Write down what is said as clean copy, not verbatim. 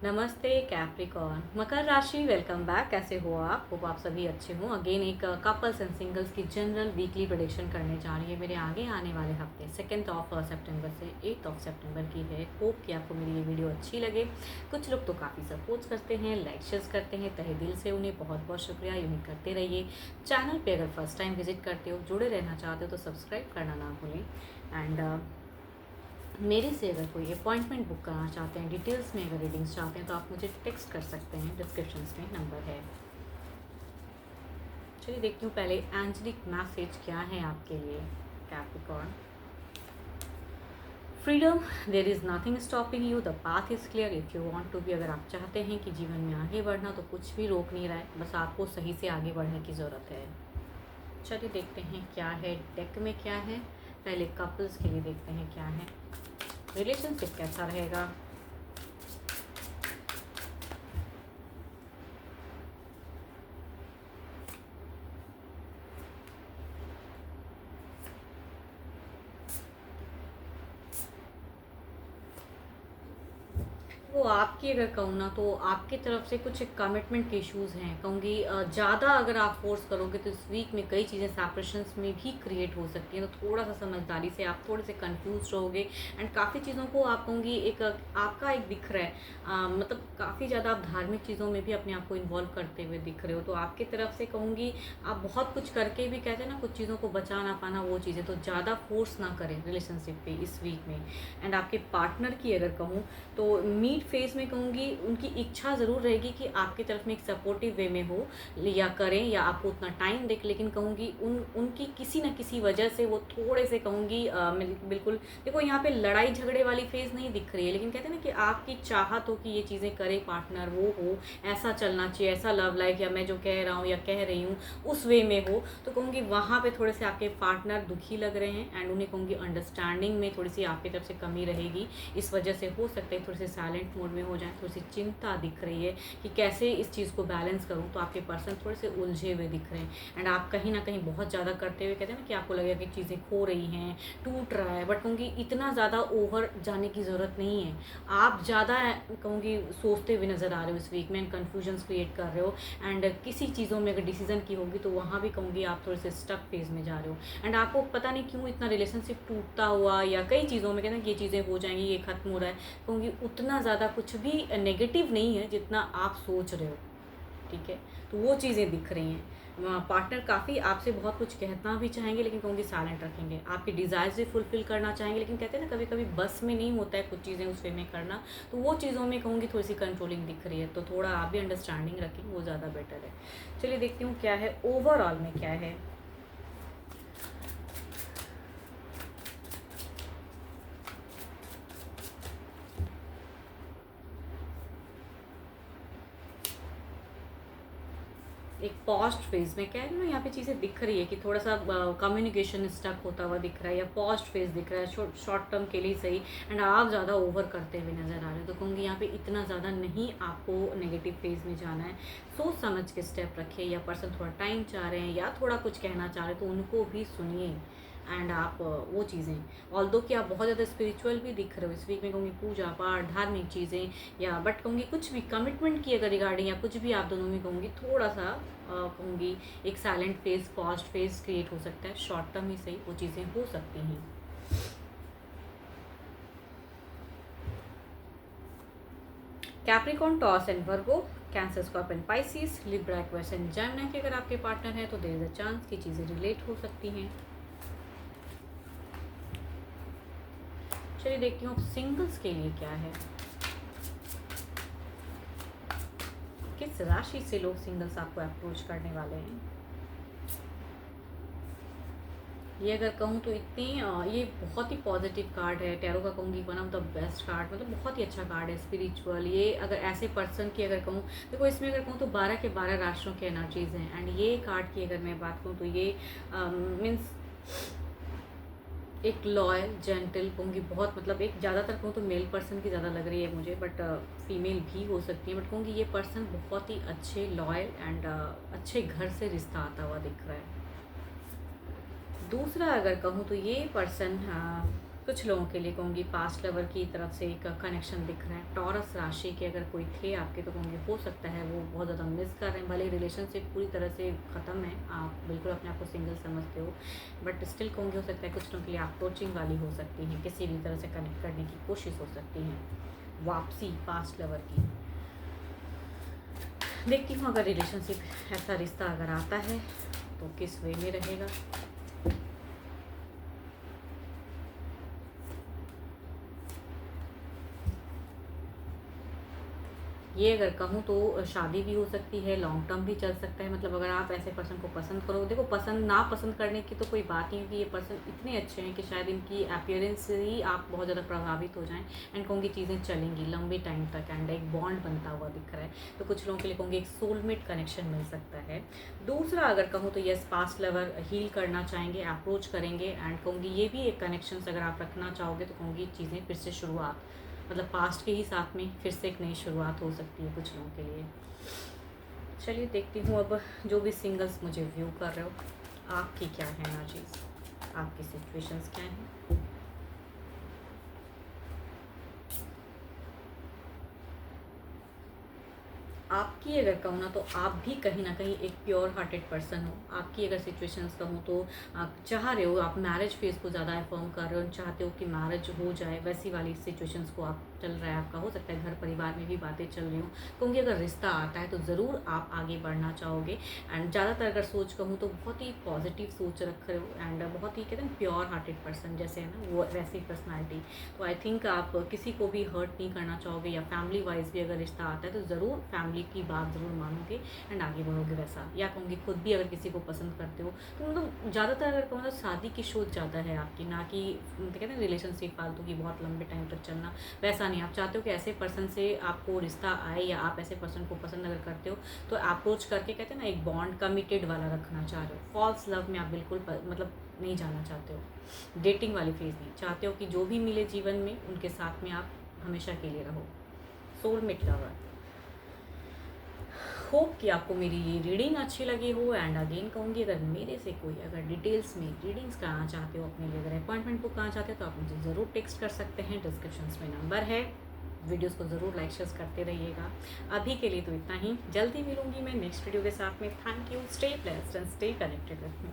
नमस्ते कैप्रिकॉर्न मकर राशि, welcome back. कैसे हो आप? होप आप सभी अच्छे हो। अगेन एक कपल्स एंड सिंगल्स की जनरल वीकली प्रेडिक्शन करने जा रही है मेरे आगे आने वाले हफ्ते 2 सितंबर से 8 सितंबर की है। होप कि आपको मेरी ये वीडियो अच्छी लगे। कुछ लोग तो काफ़ी सपोर्ट करते हैं, लाइक शेयर करते हैं, तहे दिल से उन्हें बहुत बहुत शुक्रिया। यूँ ही करते रहिए। चैनल पर अगर फर्स्ट टाइम विजिट करते हो, जुड़े रहना चाहते हो तो सब्सक्राइब करना ना भूलें। एंड मेरे से अगर कोई अपॉइंटमेंट बुक करना चाहते हैं, डिटेल्स में अगर रीडिंग्स चाहते हैं तो आप मुझे टेक्स्ट कर सकते हैं, डिस्क्रिप्शन में नंबर है। चलिए देखती हूँ पहले एंजलिक मैसेज क्या है आपके लिए Capricorn. Freedom, there is nothing stopping you, the path is clear if you want to be. अगर आप चाहते हैं कि जीवन में आगे बढ़ना तो कुछ भी रोक नहीं रहा है, बस आपको सही से आगे बढ़ने की ज़रूरत है। चलिए देखते हैं क्या है डेक में, क्या है। पहले कपल्स के लिए देखते हैं क्या है, रिलेशनशिप कैसा रहेगा। वो आपकी अगर कहूँ ना तो आपकी तरफ से कुछ कमिटमेंट के इश्यूज़ हैं। कहूँगी ज़्यादा अगर आप फोर्स करोगे तो इस वीक में कई चीज़ें सेपरेशंस में भी क्रिएट हो सकती हैं। तो थोड़ा सा समझदारी से आप थोड़े से कंफ्यूज रहोगे। एंड काफ़ी चीज़ों को आप कहूँगी एक आपका एक दिख रहा है, मतलब काफ़ी ज़्यादा आप धार्मिक चीज़ों में भी अपने आप को इन्वॉल्व करते हुए दिख रहे हो। तो आपकी तरफ से कहूँगी आप बहुत कुछ करके भी कहते हैं ना कुछ चीज़ों को बचा ना पाना, वो चीज़ें तो ज़्यादा फोर्स ना करें रिलेशनशिप पे इस वीक में। एंड आपके पार्टनर की अगर कहूँ तो मीट फेस में कहूँगी उनकी इच्छा ज़रूर रहेगी कि आपकी तरफ में एक सपोर्टिव वे में हो या करें या आपको उतना टाइम दें, लेकिन कहूँगी उनकी किसी न किसी वजह से वो थोड़े से कहूँगी बिल्कुल देखो यहाँ पे लड़ाई झगड़े वाली फेज़ नहीं दिख रही है, लेकिन कहते हैं ना कि आपकी चाहत हो कि ये चीज़ें करे पार्टनर, वो हो ऐसा चलना चाहिए, ऐसा लव लाइफ या मैं जो कह रहा हूँ या कह रही हूँ उस वे में हो। तो कहूँगी वहाँ पे थोड़े से आपके पार्टनर दुखी लग रहे हैं एंड उन्हें कहूँगी अंडरस्टैंडिंग में थोड़ी सी आपकी तरफ से कमी रहेगी। इस वजह से हो सकता है थोड़े से साइलेंट मोड में हो जाए, थोड़ी सी चिंता दिख रही है कि कैसे इस चीज़ को बैलेंस करूं। तो आपके पर्सन थोड़े से उलझे हुए दिख रहे हैं एंड आप कहीं ना कहीं बहुत ज़्यादा करते हुए कहते हैं ना कि आपको लगेगा कि चीज़ें खो रही हैं, टूट रहा है, बट कहूँगी इतना ज़्यादा ओवर जाने की ज़रूरत नहीं है। आप ज़्यादा कहूँगी सोचते हुए नज़र आ रहे हो इस वीक में, कन्फ्यूजन्स क्रिएट कर रहे हो एंड किसी चीज़ों में अगर डिसीजन की होगी तो वहाँ भी कहूँगी आप थोड़े से स्टक फेज में जा रहे हो एंड आपको पता नहीं क्यों इतना रिलेशनशिप टूटता हुआ या कई चीज़ों में कहते हैं कि ये चीज़ें हो जाएंगी, ये खत्म हो रहा है। कहूँगी उतना ज़्यादा कुछ भी नेगेटिव नहीं है जितना आप सोच रहे हो, ठीक है। तो वो चीज़ें दिख रही हैं। पार्टनर काफ़ी आपसे बहुत कुछ कहना भी चाहेंगे, लेकिन कहूँगी साइलेंट रखेंगे। आपकी डिज़ायर्स भी फुलफ़िल करना चाहेंगे, लेकिन कहते हैं ना कभी कभी बस में नहीं होता है कुछ चीज़ें उस वे में करना। तो वो चीज़ों में कहूँगी थोड़ी सी कंट्रोलिंग दिख रही है, तो थोड़ा आप भी अंडरस्टैंडिंग रखें, वो ज़्यादा बेटर है। चलिए देखती हूँ क्या है ओवरऑल में क्या है। एक पॉस्ट फेज में कह रही हूँ, यहाँ पे चीज़ें दिख रही है कि थोड़ा सा कम्युनिकेशन स्टक होता हुआ दिख रहा है या पॉस्ट फेज दिख रहा है शॉर्ट टर्म के लिए सही। एंड आप ज़्यादा ओवर करते हुए नज़र आ रहे हो, तो कहूँगी यहाँ पे इतना ज़्यादा नहीं आपको नेगेटिव फेज में जाना है। सोच समझ के स्टेप रखिए, या पर्सन थोड़ा टाइम चाह रहे हैं या थोड़ा कुछ कहना चाह रहे हैं तो उनको भी सुनिए। एंड आप वो चीज़ें ऑल्दो कि आप बहुत ज़्यादा स्पिरिचुअल भी दिख रहे हो इस वीक में, कहूँगी पूजा पाठ धार्मिक चीज़ें या बट कहूँगी कुछ भी कमिटमेंट की अगर रिगार्डिंग या कुछ भी आप दोनों में कहूँगी थोड़ा सा कहूँगी एक silent phase post phase create हो सकता है। शॉर्ट टर्म ही सही वो चीज़ें हो सकती हैं। Capricorn, toss and Virgo, cancer, scorpion, Pisces, Libra, Aquarius and Gemini के अगर आपके पार्टनर हैं तो देयर इज अ चांस कि चीज़ें रिलेट हो सकती हैं। चलिए देखती हूँ सिंगल्स के लिए क्या है, किस राशि से लोग सिंगल्स आपको अप्रोच करने वाले हैं। ये अगर कहूँ तो इतनी ये बहुत ही पॉजिटिव कार्ड है टैरो का, कहूँगी one of the best card, मतलब बहुत ही अच्छा कार्ड है स्पिरिचुअल। ये अगर ऐसे पर्सन की अगर कहूँ देखो इसमें अगर कहूँ तो 12 के 12 राशियों के एनर्जीज हैं। एंड ये कार्ड की अगर मैं बात करूँ तो ये मीन्स एक लॉयल जेंटल कहूँगी बहुत, मतलब एक ज़्यादातर कहूँ तो मेल पर्सन की ज़्यादा लग रही है मुझे, बट फीमेल भी हो सकती है। बट कहूँगी ये पर्सन बहुत ही अच्छे लॉयल एंड अच्छे घर से रिश्ता आता हुआ दिख रहा है। दूसरा अगर कहूँ तो ये पर्सन कुछ लोगों के लिए कहूँगी पास्ट लवर की तरफ से एक कनेक्शन दिख रहा है। टॉरस राशि के अगर कोई थे आपके तो कहूँगी हो सकता है वो बहुत ज़्यादा मिस कर रहे हैं। भले रिलेशनशिप पूरी तरह से ख़त्म है, आप बिल्कुल अपने आप को सिंगल समझते हो, बट स्टिल कहूँगी हो सकता है कुछ लोगों के लिए अप्रोचिंग वाली हो सकती हैं, किसी भी तरह से कनेक्ट करने की कोशिश हो सकती है, वापसी पास्ट लवर की। देखती हूँ अगर रिलेशनशिप ऐसा रिश्ता अगर आता है तो किस वे में रहेगा। ये अगर कहूँ तो शादी भी हो सकती है, लॉन्ग टर्म भी चल सकता है। मतलब अगर आप ऐसे पर्सन को पसंद करो, देखो पसंद ना पसंद करने की तो कोई बात नहीं है कि ये पर्सन इतने अच्छे हैं कि शायद इनकी अपीयरेंस से ही आप बहुत ज़्यादा प्रभावित हो जाएं एंड कहूँगी चीज़ें चलेंगी लंबे टाइम तक एंड एक बॉन्ड बनता हुआ दिख रहा है। तो कुछ लोगों के लिए कहूँगी एक सोलमेट कनेक्शन मिल सकता है। दूसरा अगर कहूँ तो यस, पास्ट लवर हील करना चाहेंगे, अप्रोच करेंगे एंड कहूँगी ये भी एक कनेक्शन अगर आप रखना चाहोगे तो कहूँगी चीज़ें फिर से शुरुआत, मतलब पास्ट के ही साथ में फिर से एक नई शुरुआत हो सकती है कुछ लोगों के लिए। चलिए देखती हूँ अब जो भी सिंगल्स मुझे व्यू कर रहे हो, आपकी क्या है ना चीज़, आपकी सिचुएशंस क्या हैं। आपकी अगर कहूँ ना तो आप भी कहीं ना कहीं एक प्योर हार्टेड पर्सन हो। आपकी अगर सिचुएशंस कहूँ तो आप चाह रहे हो, आप मैरिज फेज़ को ज़्यादा अफर्म कर रहे हो, चाहते हो कि मैरिज हो जाए, वैसी वाली सिचुएशंस को आप चल रहा है आपका। हो सकता है घर परिवार में भी बातें चल रही हो, क्योंकि अगर रिश्ता आता है तो ज़रूर आप आगे बढ़ना चाहोगे एंड ज़्यादातर अगर सोच कहूँ तो बहुत ही पॉजिटिव सोच रख रहे हो एंड बहुत ही कहते हैं प्योर हार्टेड पर्सन जैसे है ना वो वैसी पर्सनैलिटी। तो आई थिंक आप किसी को भी हर्ट नहीं करना चाहोगे, या फैमिली वाइज भी अगर रिश्ता आता है तो ज़रूर फैमिली की बात ज़रूर मानोगे एंड आगे बढ़ोगे वैसा। या कहूँगी खुद भी अगर किसी को पसंद करते हो तो मतलब ज़्यादातर अगर कहूँ तो शादी की सोच ज़्यादा है आपकी, ना कि कहते हैं रिलेशनशिप फालतू की बहुत लंबे टाइम तक चलना, वैसा नहीं। आप चाहते हो कि ऐसे पर्सन से आपको रिश्ता आए, या आप ऐसे पर्सन को पसंद अगर करते हो तो अप्रोच करके कहते हैं ना एक बॉन्ड कमिटेड वाला रखना चाह रहे हो। फॉल्स लव में आप बिल्कुल मतलब नहीं जाना चाहते हो, डेटिंग वाली फेज़ नहीं चाहते हो कि जो भी मिले जीवन में उनके साथ में आप हमेशा के लिए रहो। Soulmate lover. होप कि आपको मेरी ये रीडिंग अच्छी लगी हो एंड अगेन कहूँगी अगर मेरे से कोई अगर डिटेल्स में रीडिंग्स कराना चाहते हो अपने लिए, अगर अपॉइंटमेंट बुक कराना चाहते हो तो आप मुझे ज़रूर टेक्स्ट कर सकते हैं, डिस्क्रिप्शन में नंबर है। वीडियोस को ज़रूर लाइक शेयर करते रहिएगा। अभी के लिए तो इतना ही, जल्दी मिलूंगी मैं नेक्स्ट वीडियो के साथ में। Thank you, stay blessed and stay connected with me.